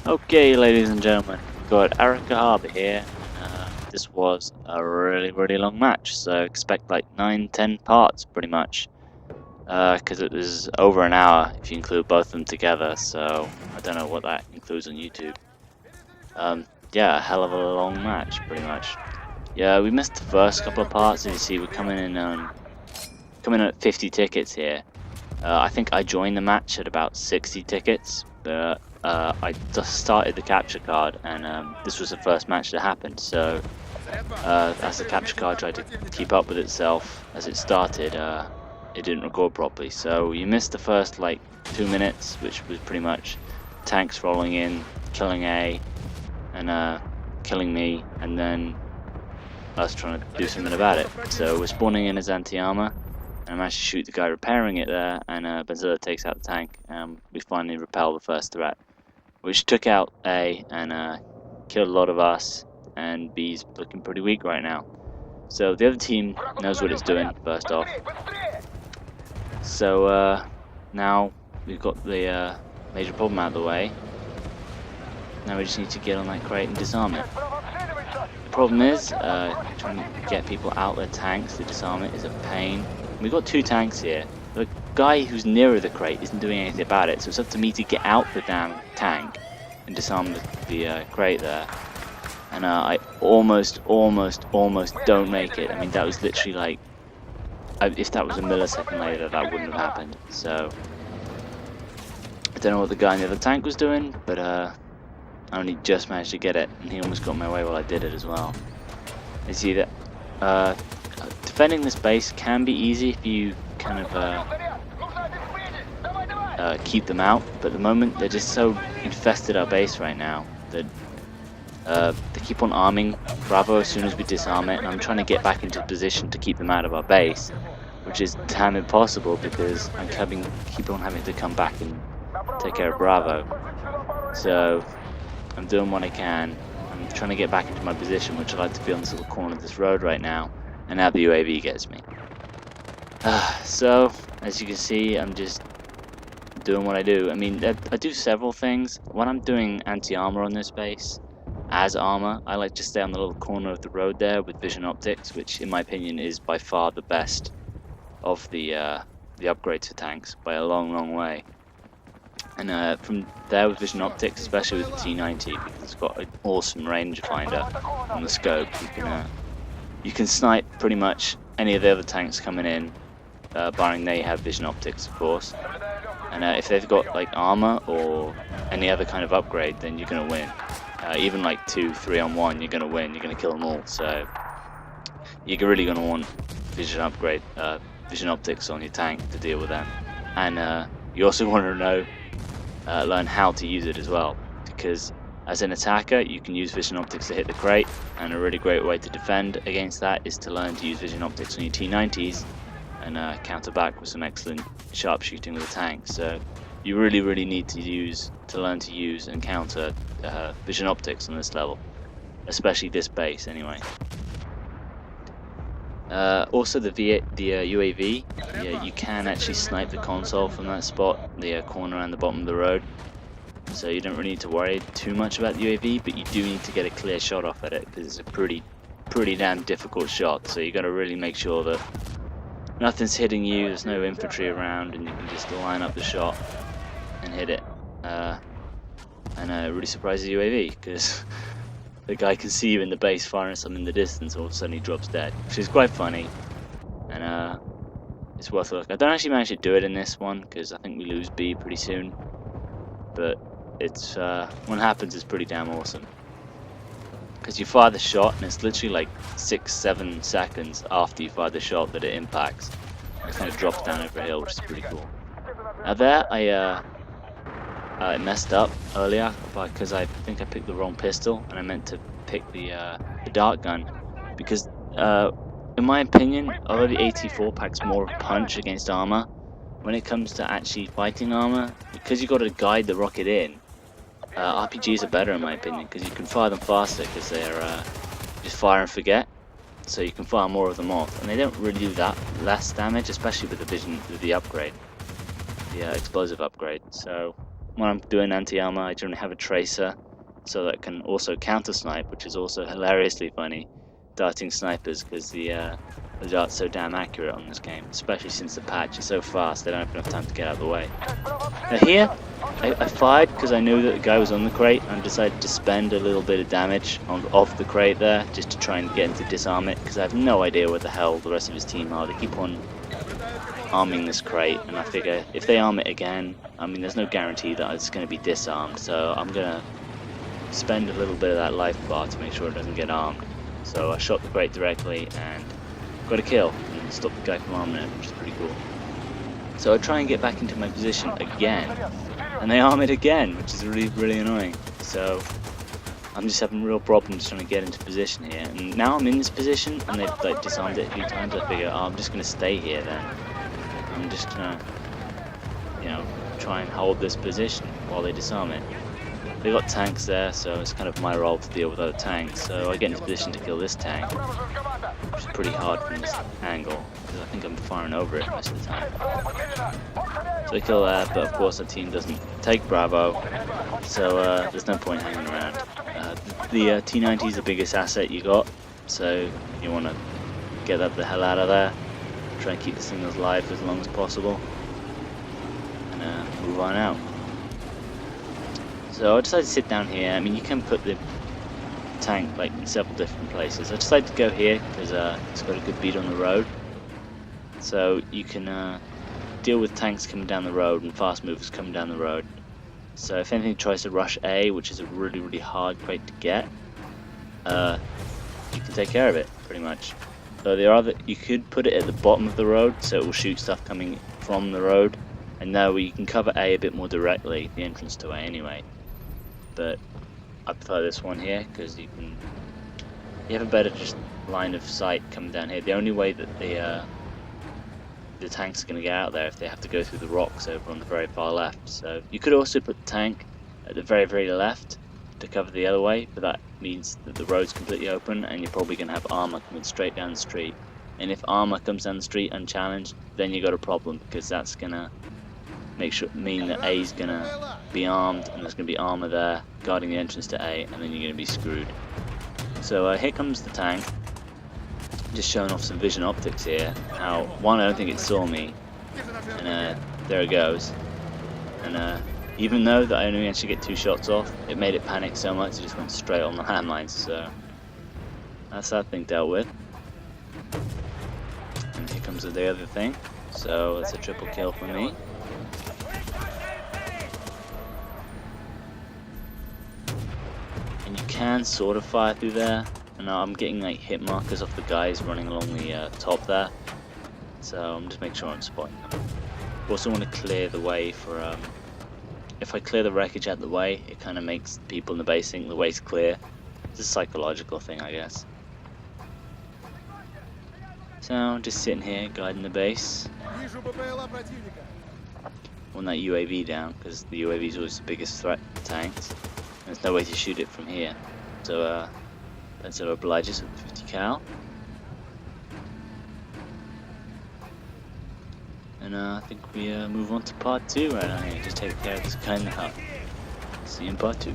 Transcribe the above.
Okay, ladies and gentlemen, we've got Arica Harbour here. This was a really long match, so expect like 9-10 parts pretty much. Because it was over an hour if you include both of them together, so I don't know what that includes on YouTube. Yeah, a hell of a long match pretty much. Yeah, we missed the first couple of parts. As you see, we're coming in at 50 tickets here. I think I joined the match at about 60 tickets, but I just started the capture card, and this was the first match that happened. So as the capture card tried to keep up with itself as it started, it didn't record properly. So you missed the first like 2 minutes, which was pretty much tanks rolling in, killing A, and killing me, and then us trying to do something about it. So we're spawning in as anti-armor. I managed to shoot the guy repairing it there, and Benzilla takes out the tank, and we finally repel the first threat, which took out A and killed a lot of us, and B's looking pretty weak right now. So the other team knows what it's doing, first off. So now we've got the major problem out of the way. Now we just need to get on that crate and disarm it. The problem is, trying to get people out their tanks to disarm it is a pain. We've got 2 tanks here. The guy who's nearer the crate isn't doing anything about it, so it's up to me to get out the damn tank and disarm the crate there. And I almost don't make it. I mean, that was literally like, if that was a millisecond later, that wouldn't have happened. So I don't know what the guy in the other tank was doing, but I only just managed to get it, and he almost got my way while I did it as well. You see that defending this base can be easy if you kind of keep them out, but at the moment they're just so infested our base right now that they keep on arming Bravo as soon as we disarm it, and I'm trying to get back into position to keep them out of our base, which is damn impossible because I'm keep on having to come back and take care of Bravo. So I'm doing what I can. I'm trying to get back into my position, which I like to be on this little corner of this road right now. And now the UAV gets me. So, as you can see, I'm just doing what I do. I mean, I do several things. When I'm doing anti-armor on this base, as armor, I like to stay on the little corner of the road there with vision optics, which in my opinion is by far the best of the upgrades for tanks, by a long way. And from there with vision optics, especially with the T90, because it's got an awesome rangefinder on the scope, you can snipe pretty much any of the other tanks coming in, barring they have vision optics, of course. And if they've got like armor or any other kind of upgrade, then you're gonna win. Even like 2-3 on 1, you're gonna win. You're gonna kill them all. So you're really gonna want vision optics on your tank to deal with them. And you also want to learn how to use it as well, because as an attacker, you can use vision optics to hit the crate, and a really great way to defend against that is to learn to use vision optics on your T90s and counter back with some excellent sharpshooting with a tank. So you really need to learn to use and counter vision optics on this level, especially this base anyway. Also the UAV, you can actually snipe the console from that spot, the corner and the bottom of the road. So you don't really need to worry too much about the UAV, but you do need to get a clear shot off at it because it's a pretty damn difficult shot. So you got to really make sure that nothing's hitting you, there's no infantry around, and you can just line up the shot and hit it. And it really surprises the UAV because the guy can see you in the base firing something in the distance, and all of a sudden he drops dead, which is quite funny, and it's worth a look. I don't actually manage to do it in this one because I think we lose B pretty soon, but it's when it happens, it's pretty damn awesome. Because you fire the shot, and it's literally like 6-7 seconds after you fire the shot that it impacts. It kind of drops down over a hill, which is pretty cool. Now there, I messed up earlier because I think I picked the wrong pistol, and I meant to pick the dart gun. Because in my opinion, although the AT4 packs more of punch against armor, when it comes to actually fighting armor, because you've got to guide the rocket in, RPGs are better in my opinion, because you can fire them faster because they're just fire and forget, so you can fire more of them off, and they don't really do that less damage, especially with the upgrade, the explosive upgrade. So when I'm doing anti-armor, I generally have a tracer, so that can also counter-snipe, which is also hilariously funny, darting snipers, because the dart's so damn accurate on this game, especially since the patch is so fast, they don't have enough time to get out of the way. Now here, I fired because I knew that the guy was on the crate, and decided to spend a little bit of damage off the crate there, just to try and get him to disarm it, because I have no idea where the hell the rest of his team are. They keep on arming this crate, and I figure if they arm it again, I mean, there's no guarantee that it's going to be disarmed, so I'm going to spend a little bit of that life bar to make sure it doesn't get armed. So I shot the crate directly and got a kill and stopped the guy from arming it, which is pretty cool. So I try and get back into my position again, and they arm it again, which is really, really annoying. So I'm just having real problems trying to get into position here. And now I'm in this position, and they've like disarmed it a few times. I figure, oh, I'm just going to stay here then. I'm just going to, you know, try and hold this position while they disarm it. They've got tanks there, so it's kind of my role to deal with other tanks. So I get into position to kill this tank, which is pretty hard from this angle, because I think I'm firing over it most of the time. So I kill that, but of course the team doesn't take Bravo, so there's no point hanging around. The T90 is the biggest asset you got, so you want to get that the hell out of there. Try and keep the signals live for as long as possible, and move on out. So I decided to sit down here. I mean, you can put the tank like in several different places. I decided to go here because it's got a good beat on the road, so you can deal with tanks coming down the road and fast movers coming down the road. So if anything tries to rush A, which is a really, really hard crate to get, you can take care of it pretty much. So you could put it at the bottom of the road, so it will shoot stuff coming from the road, and that way you can cover A a bit more directly, the entrance to A anyway. But I prefer this one here because you have a better just line of sight coming down here. The only way that the tanks are going to get out there if they have to go through the rocks over on the very far left. So you could also put the tank at the very, very left to cover the other way, but that means that the road's completely open and you're probably going to have armor coming straight down the street. And if armor comes down the street unchallenged, then you got a problem, because that's going to mean that A is going to be armed, and there's going to be armor there guarding the entrance to A, and then you're going to be screwed. So here comes the tank, just showing off some vision optics here. Now, one, I don't think it saw me, and there it goes. And even though that I only managed to get 2 shots off, it made it panic so much it just went straight on the landmines. So that's that thing dealt with. And here comes the other thing. So that's a triple kill for me. And you can sort of fire through there. And I'm getting like hit markers off the guys running along the top there. So I'm just making sure I'm spotting them. Also want to clear the way for if I clear the wreckage out the way, it kind of makes people in the base think the way's clear. It's a psychological thing, I guess. So I'm just sitting here guiding the base. Want that UAV down, because the UAV is always the biggest threat to tanks. There's no way to shoot it from here. So that sort of obliges with 50 cal. And I think we move on to part 2 right now here. Just take care of this guy in the hut. See you in part 2.